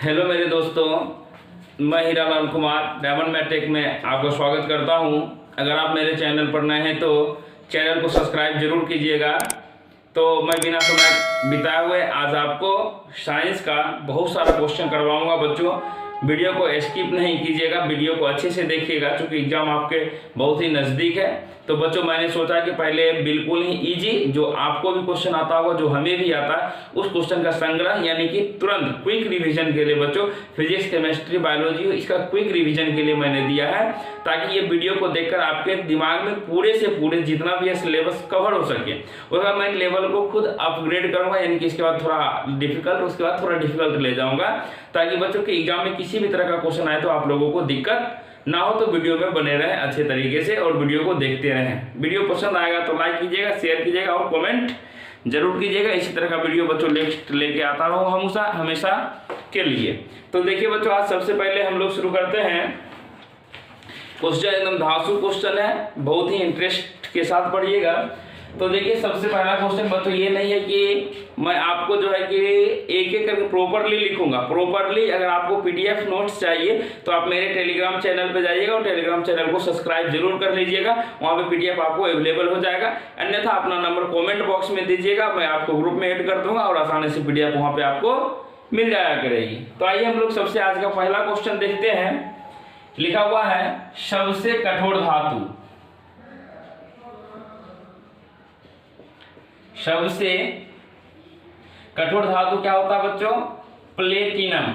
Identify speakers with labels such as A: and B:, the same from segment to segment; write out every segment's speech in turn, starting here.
A: Hello मेरे दोस्तों, मैं हीरालाल कुमार डायमंड मैटेक में आपका स्वागत करता हूं। अगर आप मेरे चैनल पर नए हैं तो चैनल को सब्सक्राइब जरूर कीजिएगा। तो मैं बिना समय बिताए हुए आज आपको साइंस का बहुत सारा क्वेश्चन करवाऊंगा। बच्चों, वीडियो को स्किप नहीं कीजिएगा, वीडियो को अच्छे से देखिएगा क्योंकि एग्जाम आपके बहुत ही नज़दीक है। तो बच्चों, मैंने सोचा कि पहले बिल्कुल ही इजी जो आपको भी क्वेश्चन आता होगा, जो हमें भी आता है, उस क्वेश्चन का संग्रह यानी कि तुरंत क्विक रिवीजन के लिए बच्चों फिजिक्स, केमिस्ट्री, बायोलॉजी इसका क्विक रिवीजन के लिए मैंने दिया है, ताकि ये वीडियो को देखकर आपके दिमाग में पूरे से पूरे जितना भी है सिलेबस कवर हो सके। उसका मैं लेवल को खुद अपग्रेड करूंगा, यानी कि इसके बाद थोड़ा डिफिकल्ट, उसके बाद थोड़ा डिफिकल्ट ले जाऊंगा, ताकि बच्चों के एग्जाम में किसी भी तरह का क्वेश्चन आए तो आप लोगों को दिक्कत ना हो। तो वीडियो में बने रहें अच्छे तरीके से और वीडियो को देखते रहें। वीडियो पसंद आएगा तो लाइक कीजिएगा, शेयर कीजिएगा और कमेंट जरूर कीजिएगा। इसी तरह का वीडियो बच्चों नेक्स्ट लेके आता रहूँ हमेशा के लिए। तो देखिए बच्चों, आज सबसे पहले हम लोग शुरू करते हैं। क्वेश्चन एकदम धांसू क्वेश्चन है, बहुत ही इंटरेस्ट के साथ पढ़िएगा। तो देखिए, सबसे पहला क्वेश्चन बच्चों ये नहीं है कि मैं आपको जो है कि एक एक करके प्रॉपरली लिखूंगा। प्रॉपरली अगर आपको पीडीएफ नोट्स चाहिए तो आप मेरे टेलीग्राम चैनल पे जाइएगा और टेलीग्राम चैनल को सब्सक्राइब जरूर कर लीजिएगा, वहाँ पे पीडीएफ आपको अवेलेबल हो जाएगा। अन्यथा अपना नंबर कॉमेंट बॉक्स में दीजिएगा, मैं आपको ग्रुप में ऐड कर दूंगा और आसानी से पीडीएफ वहाँ पे आपको मिल जाया करेगी। तो आइए हम लोग सबसे आज का पहला क्वेश्चन देखते हैं। लिखा हुआ है सबसे कठोर धातु। सबसे कठोर धातु क्या होता है बच्चों? प्लेटिनम।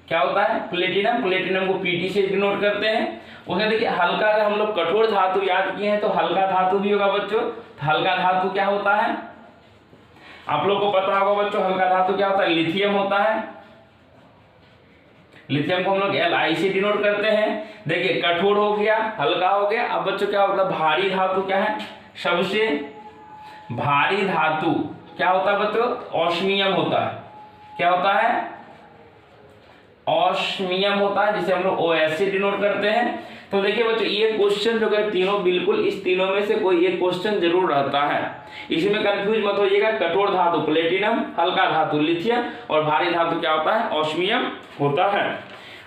A: क्या होता है? प्लेटिनम। प्लेटिनम को पीटी से डिनोट करते हैं। उसमें देखिए हल्का, अगर हम लोग कठोर धातु याद किए हैं तो हल्का धातु भी होगा बच्चों। हल्का धातु क्या होता है? आप लोग को पता होगा बच्चों, हल्का धातु क्या होता है? लिथियम होता है। लिथियम को हम लोग Li से डिनोट करते हैं। देखिए, कठोर हो गया, हल्का हो गया। अब बच्चों क्या होता है? भारी धातु क्या है? सबसे भारी धातु क्या होता है बच्चों? ऑस्मियम होता है। क्या होता है? ऑस्मियम होता है, जिसे हम लोग OS से डिनोट करते हैं। तो देखिए बच्चों, ये क्वेश्चन जो है तीनों, बिल्कुल इस तीनों में से कोई एक क्वेश्चन जरूर रहता है। इसमें कंफ्यूज मत होइएगा। कठोर धातु प्लेटिनम, हल्का धातु लिथियम और भारी धातु क्या होता है? ऑस्मियम होता है।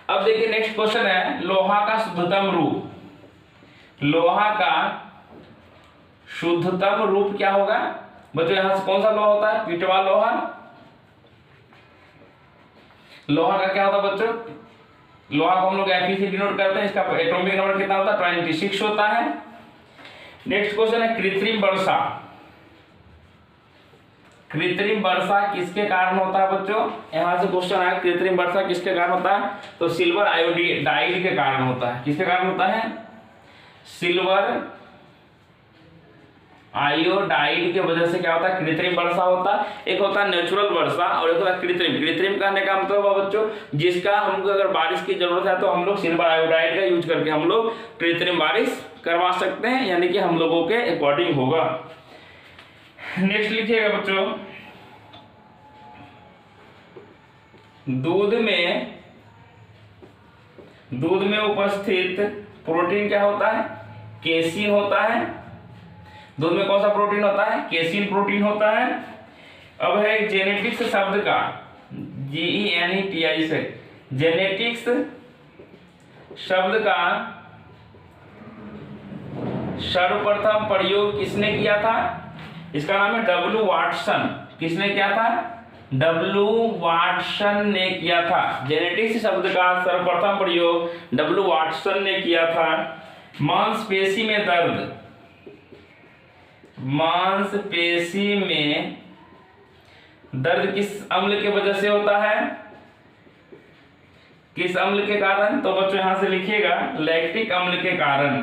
A: अब देखिए नेक्स्ट क्वेश्चन है लोहा का शुद्धतम रूप। लोहा का शुद्धतम रूप क्या होगा बच्चों? यहां से कौन सा लोहा होता है? पिटवा लोहा। लोहा का क्या होता है बच्चों? लोहा को हम लोग Fe से डिनोट करते हैं। इसका एटॉमिक नंबर कितना होता है? 26 होता है। नेक्स्ट क्वेश्चन है कृत्रिम वर्षा। कृत्रिम वर्षा किसके कारण होता है बच्चों? यहां से क्वेश्चन आया, कृत्रिम वर्षा किसके कारण होता है? तो सिल्वर आयोडाइड के कारण होता है। किसके कारण होता है? सिल्वर आयोडाइड के वजह से क्या होता है? कृत्रिम वर्षा होता है। एक होता है नेचुरल वर्षा और एक होता है कृत्रिम। कृत्रिम कहने का मतलब है बच्चों, जिसका हमको अगर बारिश की जरूरत है तो हम लोग सिल्वर आयोडाइड का यूज करके हम लोग कृत्रिम बारिश करवा सकते हैं, यानी कि हम लोगों के अकॉर्डिंग होगा। नेक्स्ट लिखिएगा बच्चों, दूध में उपस्थित प्रोटीन क्या होता है? केसीन होता है। दूध में कौन सा प्रोटीन होता है? केसीन प्रोटीन होता है। अब है जेनेटिक्स शब्द का, GENETICS से, जेनेटिक्स शब्द का सर्वप्रथम प्रयोग किसने किया था? इसका नाम है W वाटसन। किसने किया था? W वाटसन ने किया था। जेनेटिक्स शब्द का सर्वप्रथम प्रयोग W वाटसन ने किया था। मांसपेशी में दर्द। मांसपेशी में दर्द किस अम्ल के वजह से होता है? किस अम्ल के कारण? तो बच्चों यहां से लिखिएगा लैक्टिक अम्ल के कारण।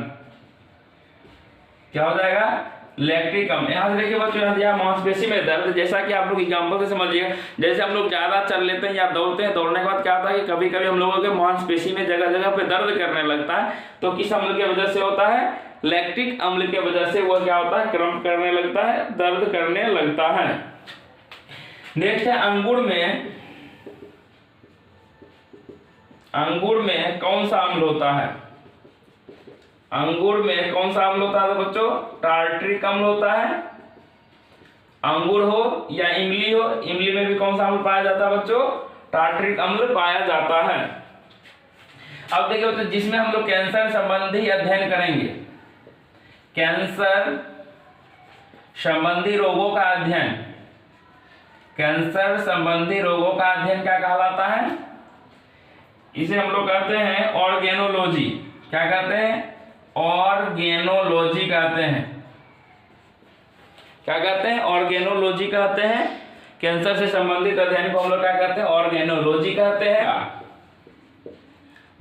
A: क्या हो जाएगा? लैक्टिक अम्ल। यहां से देखिए बच्चों, यहां दिया मांसपेशी में दर्द। जैसा कि आप लोग एग्जाम्पल से समझिएगा, जैसे हम लोग ज्यादा चल लेते हैं या दौड़ते हैं, दौड़ने के बाद क्या होता है कि कभी कभी हम लोगों के मांसपेशी में जगह जगह पे दर्द करने लगता है। तो किस अम्ल की वजह से होता है? लैक्टिक अम्ल के वजह से वो क्या होता है? क्रम्प करने लगता है, दर्द करने लगता है। नेक्स्ट है अंगूर में कौन सा अम्ल होता है? अंगूर में कौन सा अम्ल होता है बच्चों? टार्ट्रिक अम्ल होता है। अंगूर हो या इमली हो, इमली में भी कौन सा अम्ल पाया जाता है बच्चों? टार्टरिक अम्ल पाया जाता है। अब देखिए तो जिसमें हम लोग कैंसर संबंधी अध्ययन करेंगे, कैंसर संबंधी रोगों का अध्ययन, कैंसर संबंधी रोगों का अध्ययन क्या कहलाता है? इसे हम लोग कहते हैं ऑर्गेनोलॉजी। क्या कहते हैं? ऑर्गेनोलॉजी कहते हैं। क्या कहते हैं? ऑर्गेनोलॉजी कहते हैं। कैंसर से संबंधित अध्ययन को हम लोग क्या कहते हैं? ऑर्गेनोलॉजी कहते हैं।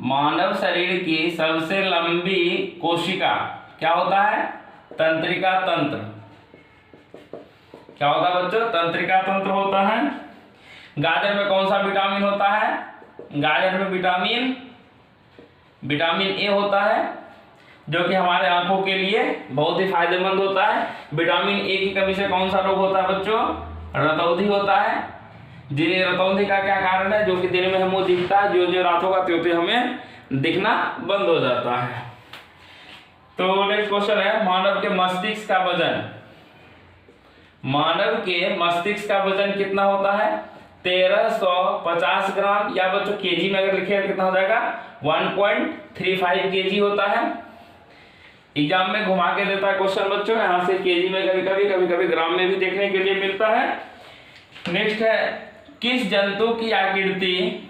A: मानव शरीर की सबसे लंबी कोशिका क्या होता है? तंत्रिका तंत्र। क्या होता है बच्चों? तंत्रिका तंत्र होता है। गाजर में कौन सा विटामिन होता है? गाजर में विटामिन ए होता है, जो कि हमारे आंखों के लिए बहुत ही फायदेमंद होता है। विटामिन ए की कमी से कौन सा रोग होता है बच्चों? रतौंधी होता है। जी, रतौंधी का क्या कारण है? जो कि दिन में हमें दिखता है, जो रात होगा त्यों हमें दिखना बंद हो जाता है। तो नेक्स्ट क्वेश्चन है, मानव के मस्तिष्क का वजन, मानव के मस्तिष्क का वजन कितना होता है? 1350 ग्राम, या बच्चों केजी में अगर लिखेगा कितना हो जाएगा? 1.35 केजी होता है। एग्जाम में घुमा के देता है क्वेश्चन बच्चों, यहाँ से केजी में कभी कभी ग्राम में भी देखने के लिए मिलता है। नेक्स्ट है, किस जंतु की आकृति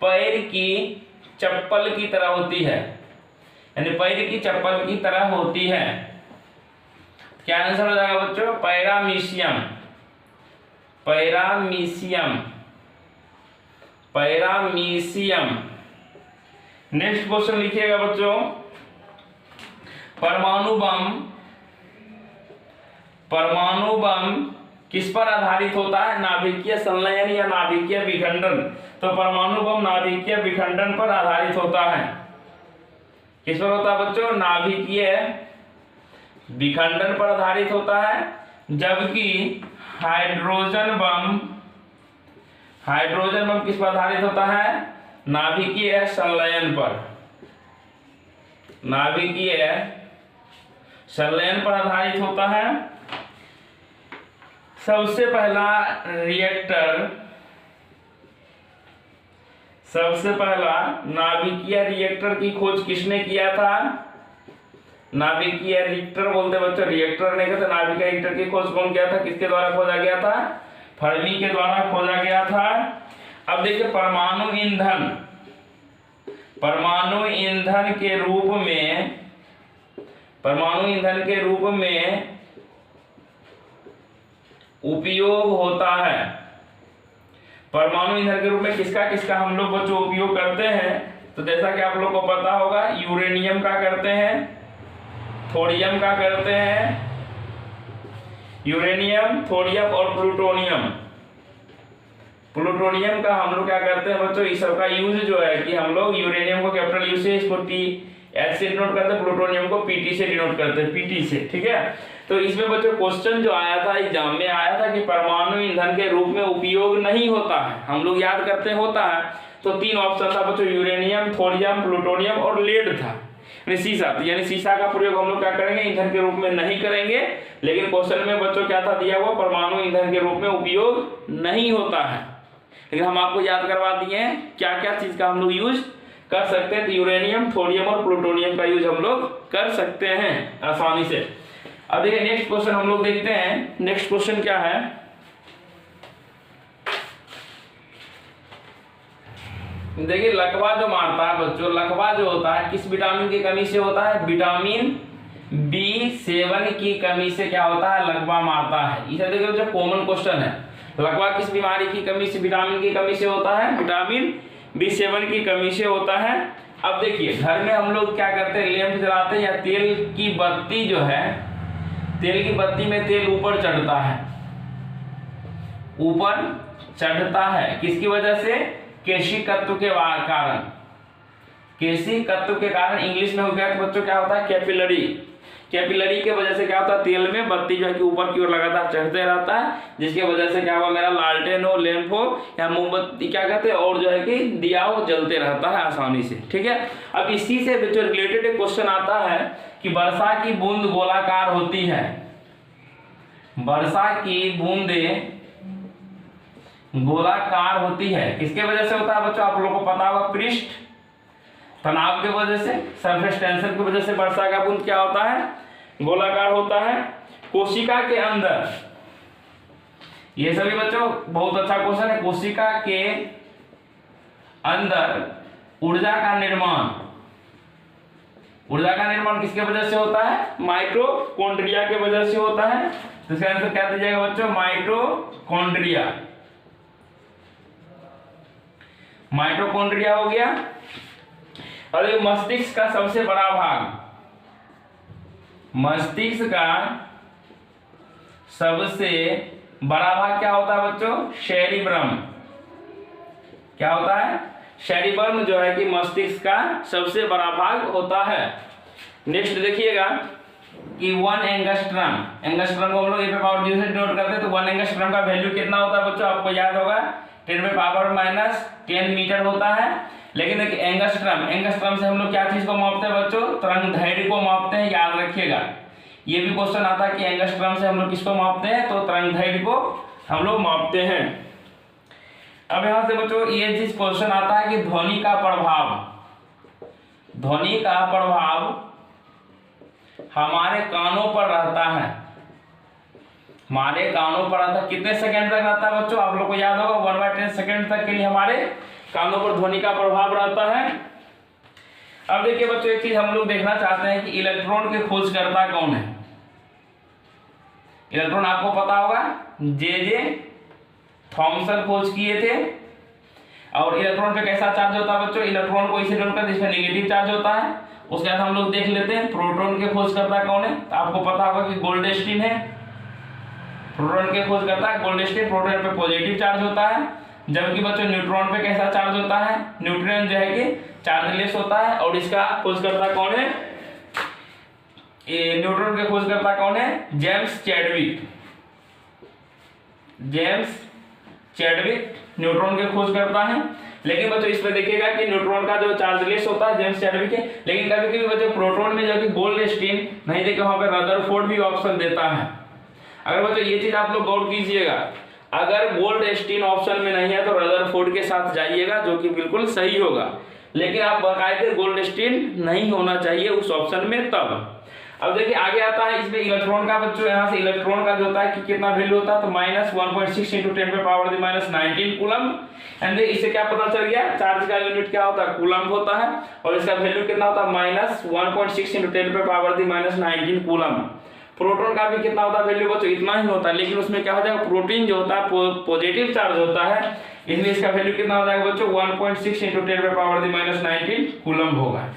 A: पैर की चप्पल की तरह होती है? यानी पैर की चप्पल की तरह होती है। क्या आंसर हो जाएगा बच्चों? पैरामीशियम। नेक्स्ट क्वेश्चन लिखिएगा बच्चों, परमाणु बम किस पर आधारित होता है? नाभिकीय संलयन या नाभिकीय विखंडन। तो परमाणु बम नाभिकीय विखंडन पर आधारित होता है। किस पर होता है बच्चों? नाभिकीय विखंडन पर आधारित होता है। जबकि हाइड्रोजन बम किस पर आधारित होता है? नाभिकीय संलयन पर। नाभिकीय संलयन पर आधारित होता है। सबसे पहला नाभिकीय रिएक्टर की खोज किसने किया था? नाभिकीय रिएक्टर बोलते बच्चों, रिएक्टर नहीं कहते। नाभिकीय रिएक्टर की खोज कौन किया था? किसके द्वारा खोजा गया था? फर्मी के द्वारा खोजा गया था। अब देखिए, परमाणु ईंधन के रूप में उपयोग होता है। परमाणु ईंधन के रूप में किसका हम लोग बच्चों उपयोग करते हैं? तो जैसा कि आप लोग को पता होगा, यूरेनियम का करते हैं, थोरियम का करते हैं, यूरेनियम, थोरियम और प्लूटोनियम का हम लोग क्या करते हैं बच्चों? इस सब का यूज जो है कि हम लोग यूरेनियम को कैपिटल यू से, इसको टी एच से डिनोट करते हैं, प्लूटोनियम को पीटी से डिनोट करते हैं, पीटी से। ठीक है, तो इसमें बच्चों क्वेश्चन जो आया था एग्जाम में आया था कि परमाणु ईंधन के रूप में उपयोग नहीं होता है। हम लोग याद करते हैं होता है, तो 3 ऑप्शन था बच्चों, यूरेनियम, थोरियम, प्लूटोनियम और लेड था, शीशा। यानी शीशा का प्रयोग हम लोग क्या करेंगे? ईंधन के रूप में नहीं करेंगे। लेकिन क्वेश्चन में बच्चों क्या था दिया हुआ? परमाणु ईंधन के रूप में उपयोग नहीं होता है। लेकिन हम आपको याद करवा दिए हैं क्या क्या चीज का हम लोग यूज कर सकते हैं। तो यूरेनियम, थोरियम और प्लूटोनियम का यूज हम लोग कर सकते हैं आसानी से। अब देखिए नेक्स्ट क्वेश्चन हम लोग देखते हैं। नेक्स्ट क्वेश्चन क्या है? देखिए, लकवा जो मारता है बच्चों, लकवा जो होता है किस विटामिन की कमी से होता है? विटामिन B7 की कमी से क्या होता है? लकवा मारता है। इसे देखिए जो कॉमन क्वेश्चन है, लकवा किस बीमारी की कमी से, विटामिन की कमी से होता है? विटामिन B7 की कमी से होता है। अब देखिए, घर में हम लोग क्या करते हैं? लैंप जलाते हैं या तेल की बत्ती जो है, तेल की बत्ती में तेल ऊपर चढ़ता है, किसकी वजह से? केशिक तत्व के कारण। केशिक तत्व के कारण इंग्लिश में हो गया तो बच्चों क्या होता है? कैपिलरी के वजह से क्या होता है? तेल में बत्ती जो है कि ऊपर की ओर लगातार चढ़ते रहता है, जिसके वजह से क्या हुआ? मेरा लालटेन हो, लैंप हो या मोमबत्ती क्या कहते हैं, और जो है कि दिया हो, जलते रहता है आसानी से। ठीक है, अब इसी से जो रिलेटेड एक क्वेश्चन आता है कि वर्षा की बूंद गोलाकार होती है। वर्षा की बूंदें गोलाकार होती है, किसके वजह से होता है बच्चों? आप लोगों को पता होगा, पृष्ठ तनाव की वजह से, सरफेस टेंशन की वजह से वर्षा का बूंद क्या होता है? गोलाकार होता है। कोशिका के अंदर, ये सभी बच्चों बहुत अच्छा क्वेश्चन है। कोशिका के अंदर ऊर्जा का निर्माण, ऊर्जा का निर्माण किसके वजह से होता है? माइटोकॉन्ड्रिया के वजह से होता है। तो इसका आंसर क्या दीजिएगा बच्चों? माइटोकॉन्ड्रिया। माइटोकॉन्ड्रिया हो गया। और ये मस्तिष्क का सबसे बड़ा भाग, मस्तिष्क का सबसे बड़ा भाग क्या होता है बच्चों? सेरिब्रम। क्या होता है? सेरिब्रम जो है कि मस्तिष्क का सबसे बड़ा भाग होता है। नेक्स्ट देखिएगा कि 1 एंगस्ट्रम, एंगस्ट्रम को हम लोग ये पावर 0 से डिनोट करते हैं। तो 1 एंगस्ट्रम का वैल्यू कितना होता है बच्चों? आपको याद होगा 10⁻⁻10 मीटर होता है। लेकिन देखिए एंगस्ट्रम, एंगस्ट्रम से हम लोग क्या चीज को मापते हैं बच्चों? तरंगदैर्घ्य को मापते हैं, याद रखिएगा। ये भी क्वेश्चन आता है कि एंगस्ट्रम से हम लोग किसको मापते हैं? तो तरंगदैर्घ्य को हम लोग मापते हैं। अब यहां से बच्चों ये चीज क्वेश्चन आता है कि ध्वनि का प्रभाव, ध्वनि का प्रभाव हमारे कानों पर रहता है, हमारे कानों पर रहता है। कितने सेकंड तक रहता है बच्चों? आप लोग को याद होगा 1/10 सेकंड तक के लिए हमारे कानों पर ध्वनि का प्रभाव रहता है। अब देखिए बच्चों एक चीज हम लोग देखना चाहते हैं कि इलेक्ट्रॉन के खोजकर्ता कौन है। इलेक्ट्रॉन आपको पता होगा जे थॉमसन खोज किए थे। और इलेक्ट्रॉन पे कैसा चार्ज होता है बच्चों? इलेक्ट्रॉन को इसे डोन कर जिसमें नेगेटिव चार्ज होता है। उसके बाद हम लोग देख लेते हैं प्रोटॉन के खोजकर्ता कौन है। तो आपको पता होगा कि गोल्डस्टीन है, प्रोटॉन के खोजकर्ता है गोल्डस्टीन। प्रोटॉन पे पॉजिटिव चार्ज होता है, जबकि बच्चों न्यूट्रॉन पे कैसा चार्ज होता है? न्यूट्रॉन जो है कि चार्जलेस होता है। और इसका खोजकर्ता कौन है? ये न्यूट्रॉन के खोजकर्ता कौन है? James Chadwick. James Chadwick neutron के खोज करता है। लेकिन बच्चों इसमें देखिएगा कि न्यूट्रॉन का जो चार्जलेस होता है जेम्स चैडविक है। लेकिन कभी कभी बच्चों प्रोटॉन में जो कि गोल्डस्टीन नहीं देखिए वहां पे रदरफोर्ड भी ऑप्शन देता है। अगर बच्चों ये चीज आप लोग गौर कीजिएगा, अगर गोल्डस्टीन ऑप्शन में नहीं है तो रदरफोर्ड के साथ जाइएगा, जो कि बिल्कुल सही होगा। लेकिन आप बाकायदे गोल्डस्टीन नहीं होना चाहिए उस ऑप्शन में तब। अब देखिए आगे आता है इसमें इलेक्ट्रॉन का बच्चों, यहाँ से इलेक्ट्रॉन का जो होता है कि कितना वैल्यू होता है? तो -1.6 × 10⁻⁻19 कूलम। एंड इससे क्या पता चल गया? चार्ज का यूनिट क्या होता है? कूलम होता है। और इसका वैल्यू कितना होता है? -1.6 × 10⁻⁻19 कूलम। प्रोटॉन का भी कितना होता है वैल्यू बच्चों? इतना ही होता है। लेकिन उसमें क्या हो जाएगा? प्रोटीन जो होता है पॉजिटिव चार्ज होता है, इसलिए इसका वैल्यू कितना हो जाएगा बच्चों? 1.6 × 10⁻⁻19 कूलम होगा।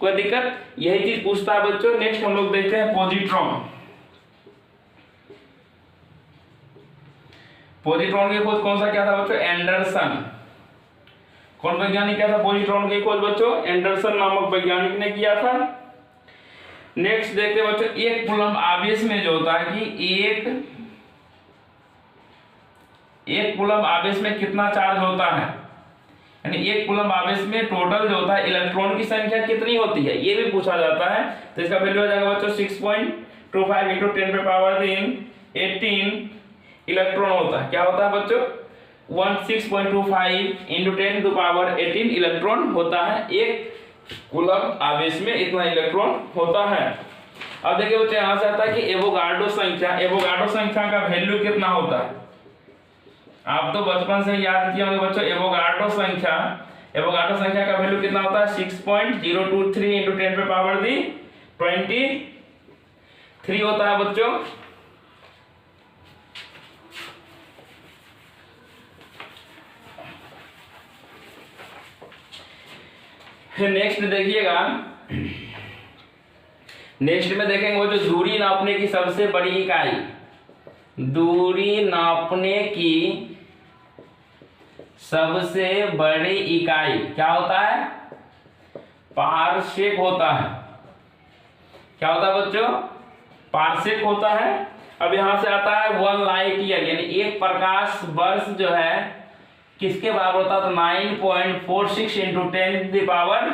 A: कोई दिक्कत? यही चीज पूछता है बच्चों। नेक्स्ट हम लोग देखते हैं पॉजिट्रॉन। पॉजिट्रॉन की खोज कौन सा किया था बच्चों? एंडरसन। कौन वैज्ञानिक किया था पॉजिट्रॉन की खोज बच्चों? एंडरसन नामक वैज्ञानिक ने किया था। नेक्स्ट देखते हैं बच्चों 1 कूलम आवेश में जो होता है कि एक कूलम आवेश में कितना चार्ज होता है? यानी 1 कूलम आवेश में टोटल जो होता है इलेक्ट्रॉन की संख्या कितनी होती है, ये भी पूछा जाता है। तो इसका वैल्यू आ जाएगा बच्चों 6.25 × 10⁻18 इलेक्ट्रॉन होता है। क्या होता है बच्चों? 6.25 × 10⁻18 इलेक्ट्रॉन होता है। 1 कूलम आवेश में इतना इलेक्ट्रॉन होता है। अब देखिए बच्चों यहां से आता है कि एवोगाड्रो संख्या, एवोगाड्रो संख्या का वैल्यू कितना होता है? आप तो बचपन से याद किए होंगे बच्चों एवोगाड्रो संख्या। एवोगाड्रो संख्या का वैल्यू कितना होता है? 6.023 × 10⁻23 होता है बच्चों। नेक्स्ट देखिएगा, नेक्स्ट में देखेंगे वो जो दूरी नापने की सबसे बड़ी इकाई, दूरी नापने की सबसे बड़ी इकाई क्या होता है? पारसेक होता है। क्या होता है बच्चों? पारसेक होता है। अब यहां से आता है 1 लाइट ईयर, यानी 1 प्रकाश वर्ष जो है किसके बराबर होता है? तो 9.46 × 10⁻,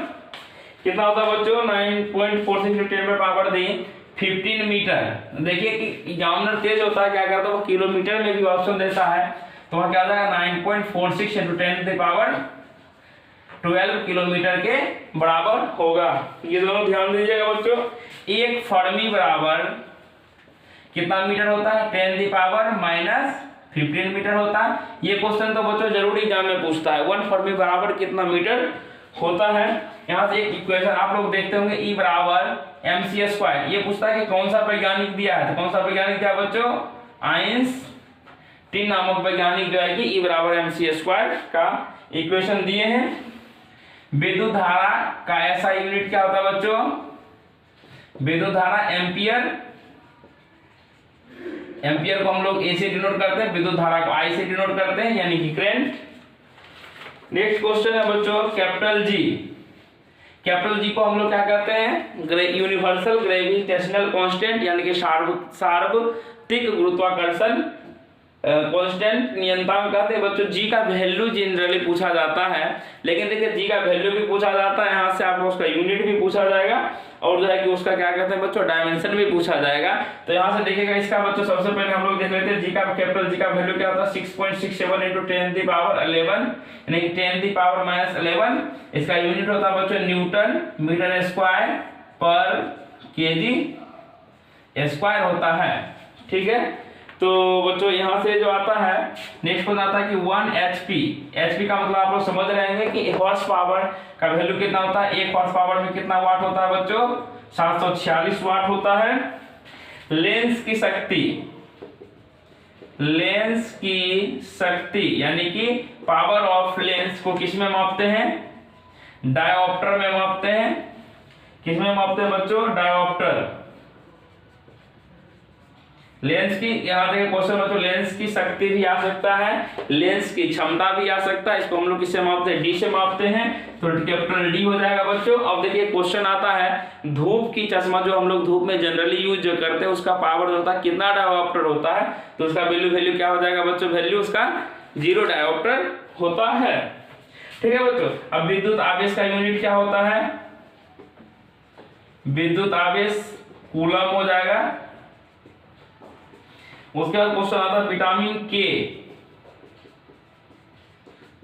A: कितना होता है बच्चों? 9.46 × 10⁻ 15 मीटर। देखिए कि एग्जामिनर तेज होता है, क्या करता है वो किलोमीटर में भी ऑप्शन देता है, तो वहाँ क्या आ जाएगा 9.46 × 10⁻12 किलोमीटर के बराबर होगा। ये दोनों ध्यान दीजिएगा बच्चों। एक फर्मी बराबर कितना मीटर होता है, 10⁻⁻15 मीटर होता है। ये क्वेश्चन तो बच्चों जरूरी एग्जाम में पूछता है, 1 फर्मी बराबर कितना मीटर होता है। यहाँ से एक इक्वेशन आप लोग देखते होंगे, E बराबर mc²। ये पूछता है कि कौन सा वैज्ञानिक दिया है, तो कौन सा वैज्ञानिक दिया बच्चों, आइंस्टीन नामक वैज्ञानिक जो है कि E बराबर mc² का इक्वेशन दिए हैं। विद्युत धारा का ऐसा यूनिट क्या होता है बच्चों, विद्युत धारा एम्पियर। एम्पियर को हम लोग ए से डिनोट करते हैं, विद्युत धारा को आई से डिनोट करते हैं, यानी कि करंट। नेक्स्ट क्वेश्चन है बच्चों कैपिटल जी। कैपिटल जी को हम लोग क्या कहते हैं, यूनिवर्सल ग्रेविटेशनल कांस्टेंट, यानी कि सार्वत्रिक गुरुत्वाकर्षण कांस्टेंट नियंत्रण कहते हैं बच्चों। जी का वैल्यू जनरली पूछा जाता है, लेकिन देखिए जी का वैल्यू भी पूछा जाता है, यहाँ से आपको उसका यूनिट भी पूछा जाएगा, और जो है कि उसका क्या कहते हैं बच्चों डायमेंशन भी पूछा जाएगा। तो यहाँ से देखिएगा इसका बच्चों सबसे पहले हम लोग देख लेते हैं जी का, कैपिटल जी का वैल्यू क्या होता है 6.67 × 10⁻11, यानी कि 10⁻11। इसका यूनिट होता है बच्चों न्यूटन मीटर स्क्वायर पर kg² होता है, ठीक है। तो बच्चों यहाँ से जो आता है नेक्स्ट क्वेश्चन आता है कि 1 HP। HP का मतलब आप लोग समझ रहे हैं कि 1 हॉर्स पावर का वैल्यू कितना होता है, 1 हॉर्स पावर में कितना वाट होता है बच्चों, 746 वाट होता है। लेंस की शक्ति, लेंस की शक्ति यानी कि पावर ऑफ लेंस को किस में मापते हैं, डायोप्टर में मापते हैं। किस में मापते हैं बच्चों, डायोप्टर। लेंस की, यहाँ देखिए क्वेश्चन बच्चों, लेंस की शक्ति भी आ सकता है, लेंस की क्षमता भी आ सकता है। इसको हम लोग किससे मापते हैं, डी से मापते हैं, तो कैपिटल डी हो जाएगा बच्चों। अब देखिए क्वेश्चन आता है धूप की चश्मा, जो हम लोग धूप में जनरली यूज जो करते हैं, उसका पावर होता है कितना डायोप्टर होता है, तो उसका वैल्यू क्या हो जाएगा बच्चों, वैल्यू उसका 0 डायोप्टर होता है, ठीक है बच्चों। अब विद्युत आवेश का यूनिट क्या होता है, विद्युत आवेश कूलम हो जाएगा। उसके बाद क्वेश्चन आता है विटामिन के।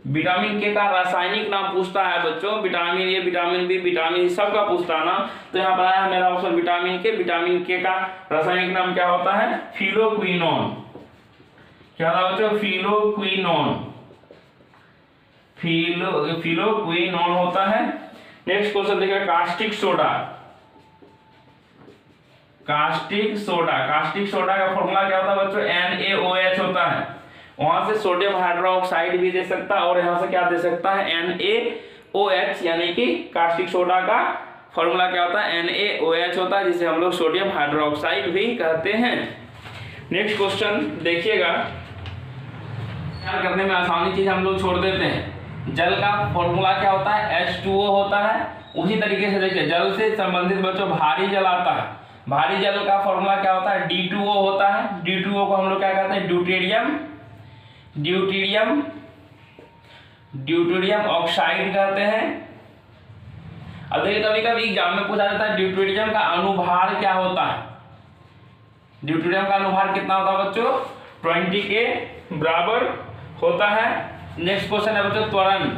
A: विटामिन के का रासायनिक नाम पूछता है बच्चों, vitamin A, vitamin B, vitamin सब का पूछता है ना। तो यहाँ पर आया है मेरा ऑप्शन विटामिन के। विटामिन के का रासायनिक नाम क्या होता है, फिलोक्विनोन। क्या था बच्चों, फिलोक्विनोन, फिलोक्विनोन होता है। नेक्स्ट क्वेश्चन देखिए caustic soda. Caustic soda, caustic soda का फॉर्मूला क्या होता है बच्चों, NaOH होता है। वहां से सोडियम हाइड्रोक्साइड भी दे सकता है, और यहाँ से क्या दे सकता है, NaOH, यानी कि कास्टिक सोडा का फॉर्मूला क्या होता है, NaOH होता है, जिसे हम लोग सोडियम हाइड्रोक्साइड भी कहते हैं। नेक्स्ट क्वेश्चन देखिएगा, तैयार करने में आसानी चीज हम लोग छोड़ देते हैं। जल का फॉर्मूला क्या होता है, H2O होता है। उसी तरीके से देखिए जल से संबंधित बच्चों भारी जल आता है, भारी जल का फॉर्मूला क्या होता है, D2O होता है। D2O को हम लोग क्या कहते हैं, ड्यूटेरियम ऑक्साइड कहते हैं। अब देखिए कभी कभी एग्जाम में पूछा जाता है ड्यूटेरियम का अनुभार क्या होता है। ड्यूटेरियम का अनुभार कितना होता है बच्चों, 20 के बराबर होता है। नेक्स्ट क्वेश्चन है बच्चों त्वरण।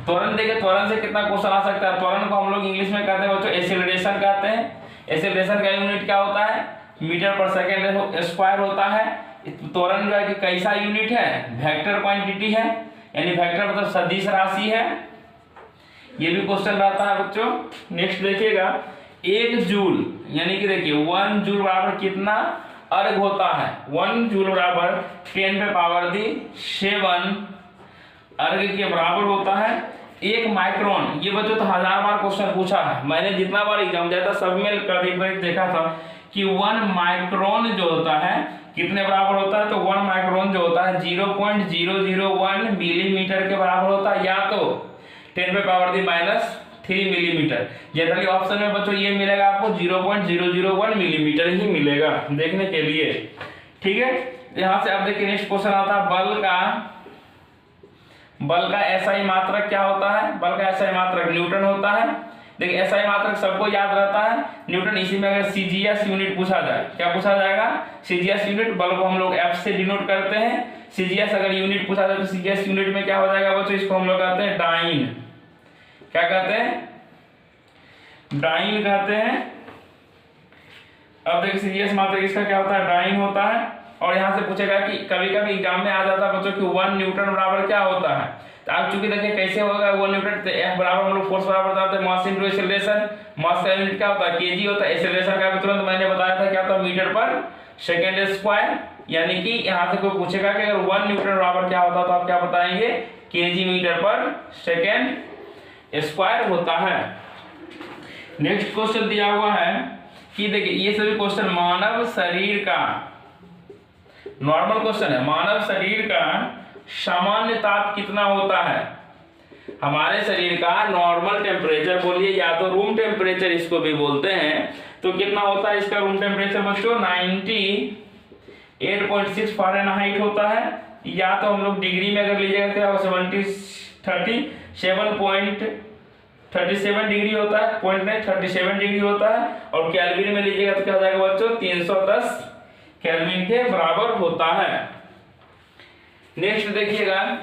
A: त्वरण देखिए, त्वरण से कितना क्वेश्चन आ सकता है। त्वरण को हम लोग इंग्लिश में कहते हैं बच्चों एक्सेलरेशन कहते हैं। एक्सेलरेशन का यूनिट क्या होता है, मीटर पर सेकेंड स्क्वायर होता है। त्वरण जो है कि कैसा यूनिट है, वेक्टर क्वांटिटी है, यानी वेक्टर मतलब सदिश राशि है। ये भी क्वेश्चन रहता है बच्चों। नेक्स्ट देखिएगा 1 जूल, यानी कि देखिए 1 जूल बराबर कितना अर्घ होता है। 1 जूल बराबर 10⁻7 अर्घ के बराबर होता है। 1 माइक्रोन, ये बच्चों तो 1000 बार क्वेश्चन पूछा है, मैंने जितना बार एग्जाम दिया था सब में कभी देखा था कि 1 माइक्रोन जो होता है कितने बराबर होता है, तो 1 माइक्रोन जो होता है 0.001 मिलीमीटर के बराबर होता है, या तो 10⁻³ मिलीमीटर। जनरली ऑप्शन में बच्चों ये मिलेगा आपको 0.001 मिलीमीटर ही मिलेगा देखने के लिए, ठीक है। यहाँ से अब देखिए नेक्स्ट क्वेश्चन आता है बल का SI मात्रक क्या होता है। बल का SI मात्रक न्यूटन होता है। देखिए एसआई मात्रक सबको याद रहता है न्यूटन। इसी में अगर सीजीएस यूनिट पूछा जाए, क्या पूछा जाएगा? CGS unit. बल को हम लोग एफ से डिनोट करते हैं। सीजीएस अगर यूनिट पूछा जाए तो सीजीएस यूनिट में क्या हो जाएगा बच्चों? इसको हम लोग कहते हैं डाइन। क्या कहते हैं? डाइन कहते हैं। अब देखिए सीजीएस मात्रक इसका क्या होता है? डाइन होता है। और यहाँ से पूछेगा कि कभी कभी एग्जाम में आ जाता है बच्चों कि 1 न्यूटन बराबर क्या होता है। तो आप चूंकि देखिए कैसे होगा 1 न्यूटन, तो F बराबर हम लोग फोर्स बराबर बताते हैं मास इनटू एक्सेलरेशन। मास का यूनिट क्या होता है? केजी होता है। एक्सेलरेशन का भी तुरंत मैंने बताया था क्या होता है? मीटर पर सेकेंड स्क्वायर। यानी कि यहाँ से कोई पूछेगा कि अगर 1 न्यूटन बराबर क्या होता है तो आप क्या बताएंगे? केजी मीटर पर सेकेंड स्क्वायर होता है। नेक्स्ट क्वेश्चन दिया हुआ है कि देखिए ये सभी क्वेश्चन मानव शरीर का नॉर्मल क्वेश्चन है। मानव शरीर का सामान्य ताप कितना होता है? हमारे शरीर का नॉर्मल टेम्परेचर बोलिए, या तो रूम टेम्परेचर इसको भी बोलते हैं, तो कितना होता है इसका रूम टेम्परेचर बच्चों? 98.6 फ़ारेनहाइट होता है। या तो हम लोग डिग्री में अगर लीजिएगा तो 37 डिग्री होता है, 37 डिग्री होता है। और केल्विन में लीजिएगा तो क्या हो जाएगा बच्चों? 310 केल्विन के बराबर होता है। नेक्स्ट देखिएगा,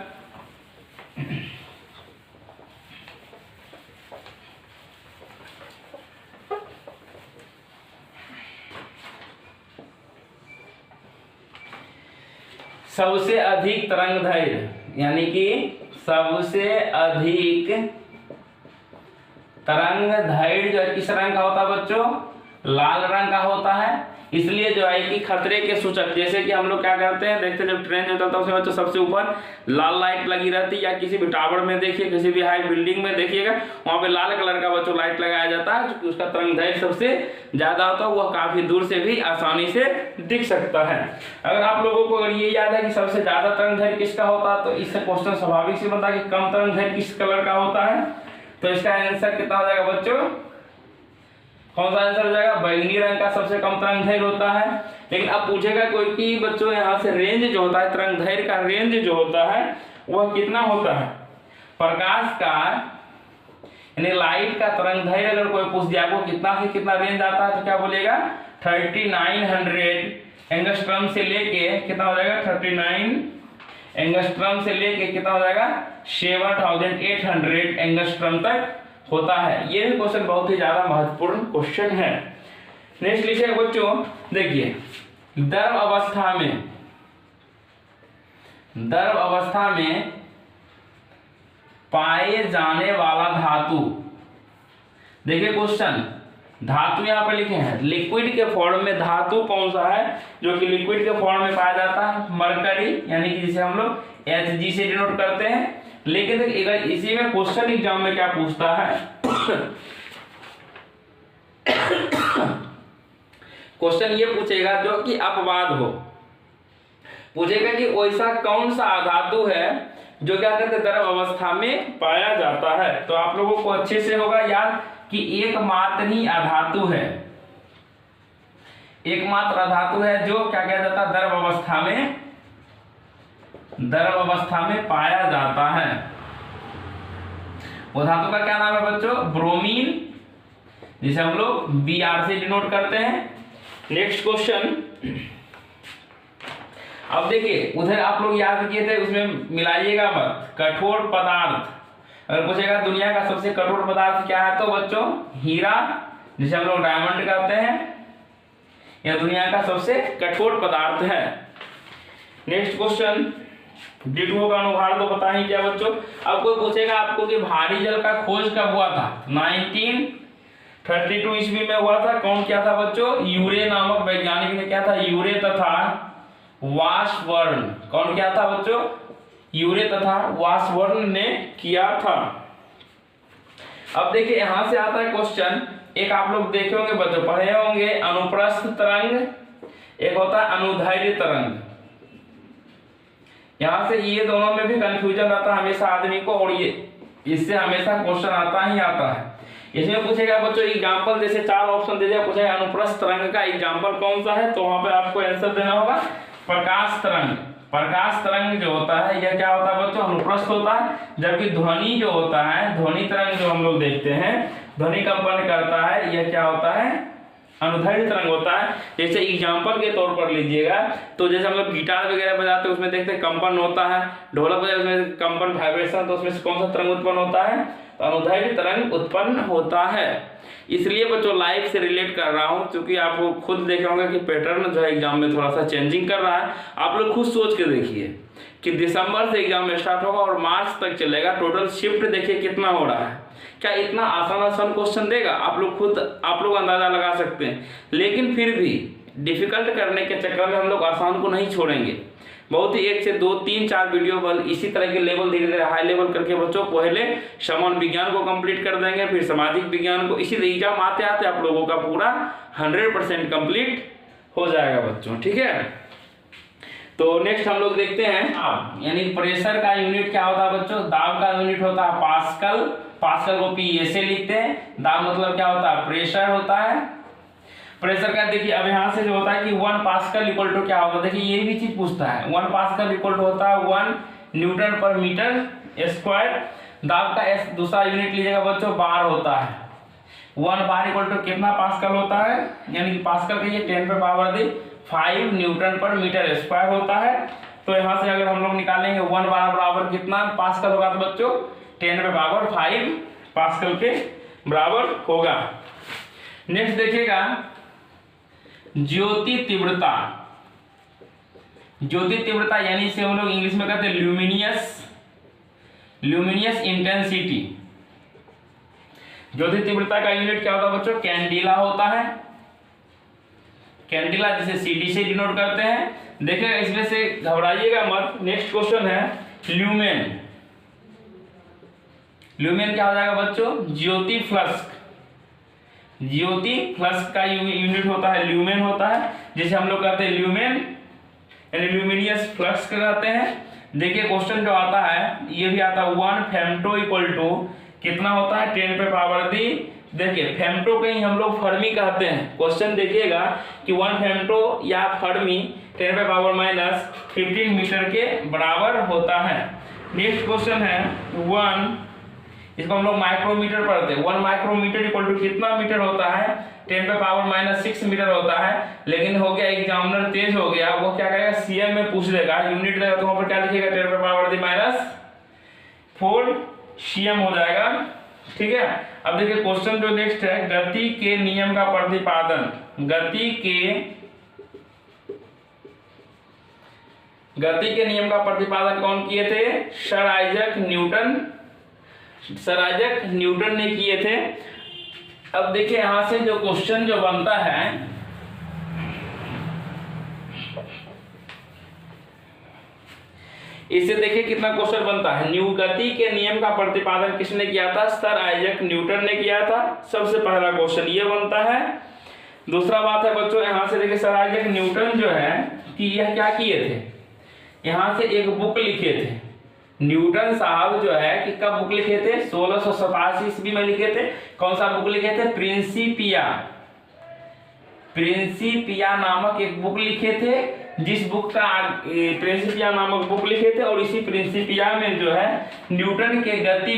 A: सबसे अधिक तरंगदैर्घ्य, यानी कि सबसे अधिक तरंगदैर्घ्य जो किस रंग का होता है बच्चों? लाल रंग का होता है। इसलिए जो है कि खतरे के सूचक, जैसे कि हम लोग क्या करते हैं, देखते हैं जब ट्रेन जो चलता है उसमें बच्चों सबसे ऊपर लाल लाइट लगी रहती है, या किसी भी टावर में देखिए, किसी भी हाई बिल्डिंग में देखिएगा वहां पे लाल कलर का बच्चों लाइट लगाया जाता है, क्योंकि उसका तरंगदैर्घ्य सबसे ज्यादा होता है, वह काफी दूर से भी आसानी से दिख सकता है। अगर आप लोगों को अगर ये याद है कि सबसे ज्यादा तरंगदैर्घ्य किसका होता है, तो इससे क्वेश्चन स्वाभाविक से बनता है कि कम तरंगदैर्घ्य किस कलर का होता है। तो इसका आंसर कितना हो जाएगा बच्चों? कौन सा आंसर हो जाएगा? बैंगनी रंग का सबसे कम तरंगदैर्घ्य होता है। लेकिन अब पूछेगा कोई कि बच्चों यहाँ से रेंज जो होता है, तरंगदैर्घ्य का रेंज जो होता है वह कितना होता है? प्रकाश का यानी लाइट का तरंगदैर्घ्य अगर कोई पूछ दिया आपको कितना से कितना रेंज आता है, तो क्या बोलेगा? 3900 एंगस्ट्रॉम से लेके कितना हो जाएगा? 39 एंगस्ट्रॉम से लेके कितना हो जाएगा? 7800 एंगस्ट्रॉम तक होता है। ये भी क्वेश्चन बहुत ही ज्यादा महत्वपूर्ण क्वेश्चन है। नेक्स्ट लिखिएगा बच्चों, देखिए द्रव अवस्था में पाए जाने वाला धातु, देखिए क्वेश्चन धातु यहाँ पे लिखे हैं, लिक्विड के फॉर्म में धातु कौन सा है जो कि लिक्विड के फॉर्म में पाया जाता है? मरकरी, यानी कि जिसे हम लोग Hg से डिनोट करते हैं। लेकिन अगर इसी में क्वेश्चन एग्जाम में क्या पूछता है, क्वेश्चन ये पूछेगा जो कि अपवाद हो, पूछेगा कि वैसा कौन सा धातु है जो क्या कहते हैं द्रव अवस्था में पाया जाता है। तो आप लोगों को अच्छे से होगा याद कि एकमात्र ही अधातु है, एकमात्र अधातु है जो क्या किया जाता है? द्रव अवस्था में पाया जाता है। वो धातु का क्या नाम है बच्चों? ब्रोमीन, जिसे हम लोग Br से डिनोट करते हैं। नेक्स्ट क्वेश्चन, अब देखिए उधर आप लोग याद किए थे, उसमें मिलाइएगा मत। कठोर पदार्थ, अगर पूछेगा दुनिया का सबसे कठोर पदार्थ क्या है, तो बच्चों हीरा, जिसे हम लोग डायमंड कहते हैं, यह दुनिया का सबसे कठोर पदार्थ है। नेक्स्ट क्वेश्चन, डिटो का अनुभाग तो पता ही क्या बच्चों। अब कोई पूछेगा आपको कि भारी जल का खोज कब हुआ था? 1932 ईस्वी में हुआ था। कौन किया था बच्चों? यूरे नामक वैज्ञानिक ने क्या था? यूरे तथा वाशबर्न। कौन किया था बच्चों? यूरे तथा वाशबर्न ने किया था। अब देखिए यहां से आता है क्वेश्चन, एक आप लोग देखे होंगे बच्चों, पढ़े होंगे, अनुप्रस्थ तरंग, एक होता है अनुदैर्घ्य तरंग। यहां से ये दोनों में भी कंफ्यूजन आता है हमेशा आदमी को, और ये इससे हमेशा क्वेश्चन आता ही आता है। इसमें पूछेगा बच्चों एग्जांपल, जैसे 4 ऑप्शन दे दिया, पूछेगा अनुप्रस्थ तरंग का एग्जांपल कौन सा है, तो वहां पे आपको आंसर देना होगा प्रकाश तरंग। प्रकाश तरंग जो होता है यह क्या होता है बच्चों? अनुप्रस्थ होता है। जबकि ध्वनि जो होता है, ध्वनि तरंग जो हम लोग देखते हैं ध्वनि कंपन करता है, यह क्या होता है, अनुदैर्ध्य तरंग होता है। जैसे एग्जाम्पल के तौर पर लीजिएगा तो जैसे हम लोग गिटार वगैरह बजाते हैं उसमें देखते हैं कंपन होता है, ढोलक बजाते उसमें कंपन वाइब्रेशन, तो उसमें से कौन सा तरंग उत्पन्न होता है, तो अनुदैर्ध्य तरंग उत्पन्न होता है। इसलिए बच्चों लाइव से रिलेट कर रहा हूँ क्योंकि आपको खुद देखे होंगे कि पैटर्न जो है एग्जाम में थोड़ा सा चेंजिंग कर रहा है। आप लोग खुद सोच के देखिए कि दिसंबर से एग्जाम में स्टार्ट होगा और मार्च तक चलेगा, टोटल शिफ्ट देखिए कितना हो रहा है। क्या इतना आसान क्वेश्चन देगा? आप लोग अंदाजा लगा सकते हैं। लेकिन फिर भी डिफिकल्ट करने के चक्कर में हम लोग आसान को नहीं छोड़ेंगे। बहुत ही 1 से 2 3 4 वीडियो बल इसी तरह के लेवल धीरे धीरे हाई लेवल करके बच्चों पहले सामान्य विज्ञान को कंप्लीट कर देंगे, फिर सामाजिक विज्ञान को। इसी एग्जाम आते आते आप लोगों का पूरा 100% कंप्लीट हो जाएगा बच्चों, ठीक है। तो नेक्स्ट हम लोग देखते हैं दाब, यानी प्रेशर का यूनिट क्या होता है बच्चों, दाब का यूनिट होता है पास्कल। पास्कल को पी से लिखते हैं। दाब मतलब क्या होता है, प्रेशर होता है। प्रेशर का देखिए अब यहाँ से जो होता है कि 1 पास्कल इक्वल टू क्या होता है, देखिए ये भी चीज पूछता है। 1 पास्कल इक्वल टू होता है 1 न्यूटन पर मीटर स्क्वायर। दाब का दूसरा यूनिट लीजिएगा बच्चों, बार होता है। 1 बार इक्वल टू कितना पास्कल होता है, यानी कि पास्कल का ये 10 पे पावर 5 न्यूटन पर मीटर स्क्वायर होता है। तो यहाँ से अगर हम लोग निकालेंगे 1 बार बराबर कितना पास्कल होगा, तो बच्चों 10 पे पावर 5 पास्कल के बराबर होगा। नेक्स्ट देखिएगा ज्योति तीव्रता। ज्योति तीव्रता यानी इसे हम लोग इंग्लिश में कहते हैं ल्यूमिनियस इंटेंसिटी। ज्योति तीव्रता का यूनिट क्या होता है बच्चों, कैंडिला होता है। कैंडिला जिसे CD से डिनोट करते हैं। देखिएगा इसमें से घबराइएगा मत। नेक्स्ट क्वेश्चन है ल्यूमेन। ल्यूमेन क्या हो जाएगा बच्चों, ज्योति फ्लक्स। ज्योति फ्लक्स का यूनिट होता है ल्यूमेन होता है, जिसे हम लोग कहते हैं ल्यूमेन यानी ल्यूमिनियस फ्लक्स कहते हैं। देखिए क्वेश्चन जो आता है ये भी आता है 1 फेम्टो इक्वल टू कितना होता है, 10 पे पावर दी। देखिए फेम्टो को ही हम लोग फर्मी कहते हैं। क्वेश्चन देखिएगा कि 1 फेम्टो या फर्मी 10 पे पावर माइनस 15 मीटर के बराबर होता है। नेक्स्ट क्वेश्चन है 1, इसको हम लोग माइक्रोमीटर पढ़ते हैं। 1 माइक्रोमीटर इक्वल टू कितना मीटर होता है, 10 पे पावर माइनस 6 मीटर होता है। लेकिन हो गया एग्जामिनर तेज हो गया, वो क्या करेगा सीएम में पूछ देगा, यूनिट देगा तो वहां पर क्या लिखेगा 10 पे पावर दी माइनस 4 सीएम हो जाएगा, ठीक है। अब देखिए क्वेश्चन जो नेक्स्ट है गति के नियम का प्रतिपादन। गति के नियम का प्रतिपादन कौन किए थे, सर आइजैक न्यूटन ने किए थे। अब देखिए यहां से जो क्वेश्चन जो बनता है, इससे देखिए कितना क्वेश्चन बनता है। गति के नियम का प्रतिपादन किसने किया था, सर आइजैक न्यूटन ने किया था। सबसे पहला क्वेश्चन ये बनता है। दूसरा बात है बच्चों यहां से देखिए सर आइजैक न्यूटन जो है कि यह क्या किए थे, यहां से एक बुक लिखे थे। न्यूटन साहब जो है कि कब बुक लिखे थे, 1687 ईस्वी में लिखे थे। कौन सा बुक लिखे थे, प्रिंसिपिया नामक एक बुक लिखे थे। जिस बुक का प्रिंसिपिया नामक बुक लिखे थे और इसी प्रिंसिपिया में जो है न्यूटन के गति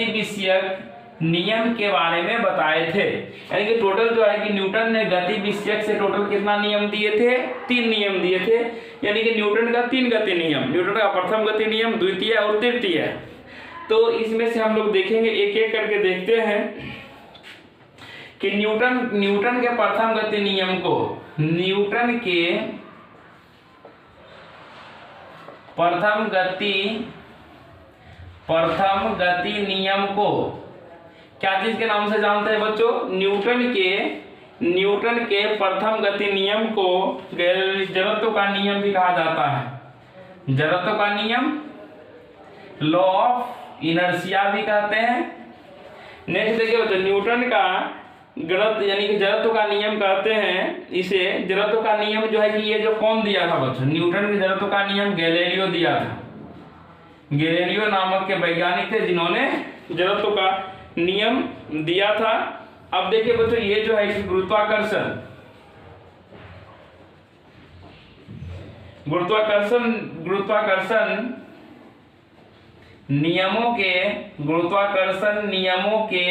A: विषयक नियम के बारे में बताए थे। यानी कि टोटल जो है कि न्यूटन ने गति विषयक से टोटल कितना नियम दिए थे, 3 नियम दिए थे। यानी कि न्यूटन का 3 गति नियम, न्यूटन का प्रथम गति नियम, द्वितीय और तृतीय। तो इसमें से हम लोग देखेंगे एक एक करके देखते हैं कि न्यूटन के प्रथम गति नियम को, न्यूटन के प्रथम गति नियम को क्या चीज के नाम से जानते हैं बच्चों, न्यूटन के प्रथम गति नियम को जड़त्व का नियम भी कहा जाता है। जड़त्व का नियम, लॉ ऑफ इनर्शिया भी कहते हैं। नेक्स्ट देखिए बच्चों न्यूटन का यानी कि जड़त्व का नियम कहते हैं इसे। जड़त्व का नियम जो है कि ये जो कौन दिया था बच्चों, न्यूटन के जड़त्व का नियम गैलीलियो दिया था। गैलीलियो नामक के वैज्ञानिक थे जिन्होंने जड़त्व का नियम दिया था। अब देखिए बच्चों ये जो है कि गुरुत्वाकर्षण नियमों के, गुरुत्वाकर्षण नियमों के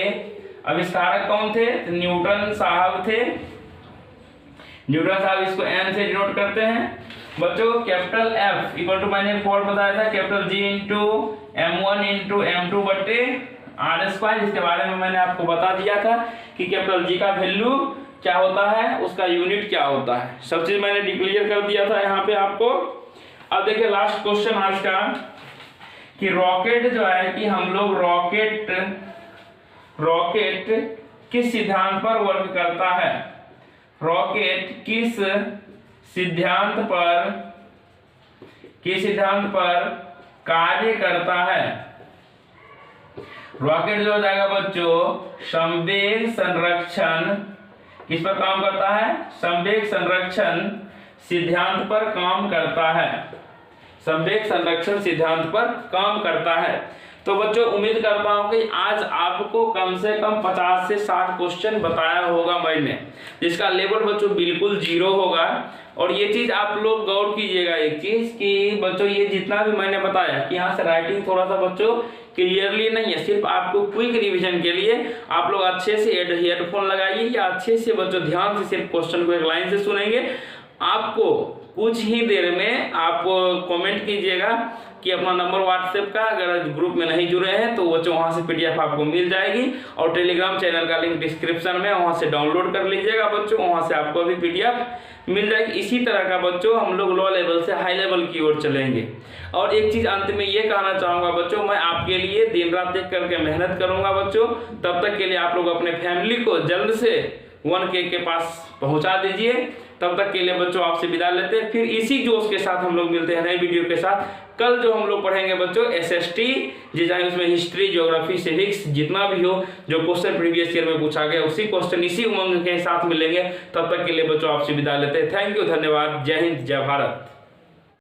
A: आविष्कारक कौन थे? तो न्यूटन साहब थे। न्यूटन साहब, इसको एन से डिनोट करते हैं बच्चों। कैपिटल एफ इक्वल टू, मैंने फॉर्म बताया था, capital G into m1 into m2 बटे आर स्क्वायर। इसके बारे में मैंने आपको बता दिया था कि कैपिटल जी का वैल्यू क्या होता है, उसका यूनिट क्या होता है, सब चीज मैंने डिक्लेयर कर दिया था यहाँ पे आपको। अब देखिए लास्ट क्वेश्चन आज का, कि रॉकेट जो है, कि हम लोग रॉकेट किस सिद्धांत पर वर्क करता है? रॉकेट किस सिद्धांत पर कार्य करता है? रॉकेट जो हो जाएगा बच्चों, संवेग संरक्षण किस पर काम करता है? संवेग संरक्षण सिद्धांत पर काम करता है। संवेग संरक्षण सिद्धांत पर काम करता है। तो बच्चों उम्मीद करता हूं कि आज आपको कम से कम 50 से 60 क्वेश्चन बताया होगा मैंने, जिसका लेवल बच्चों बिल्कुल जीरो होगा। और ये चीज आप लोग गौर कीजिएगा एक चीज, कि बच्चों ये जितना भी मैंने बताया कि यहाँ से राइटिंग थोड़ा सा बच्चों क्लियरली नहीं है, सिर्फ आपको क्विक रिवीजन के लिए आप लोग अच्छे से हेडफोन लगाइए या अच्छे से बच्चों ध्यान से सिर्फ क्वेश्चन को एक लाइन से सुनेंगे। आपको कुछ ही देर में आप कमेंट कीजिएगा कि अपना नंबर व्हाट्सएप का, अगर ग्रुप में नहीं जुड़े हैं तो बच्चों वहां से पीडीएफ आपको मिल जाएगी, और टेलीग्राम चैनल का लिंक डिस्क्रिप्शन में, वहां से डाउनलोड कर लीजिएगा बच्चों, वहां से आपको भी पीडीएफ मिल जाएगी। इसी तरह का बच्चों हम लोग लो लेवल से हाई लेवल की ओर चलेंगे। और एक चीज अंत में ये कहना चाहूंगा बच्चों, मैं आपके लिए दिन रात एक करके मेहनत करूंगा बच्चों। तब तक के लिए आप लोग अपने फैमिली को जल्द से 1K के पास पहुंचा दीजिए। तब तक के लिए बच्चों आपसे विदा लेते हैं, फिर इसी जोश के साथ हम लोग मिलते हैं नए वीडियो के साथ। कल जो हम लोग पढ़ेंगे बच्चों SST, जिसमें उसमें हिस्ट्री, ज्योग्राफी, सिविक्स जितना भी हो, जो क्वेश्चन प्रीवियस ईयर में पूछा गया उसी क्वेश्चन इसी उमंग के साथ मिलेंगे। तब तक के लिए बच्चों आपसे विदा लेते हैं। थैंक यू, धन्यवाद, जय हिंद, जय भारत।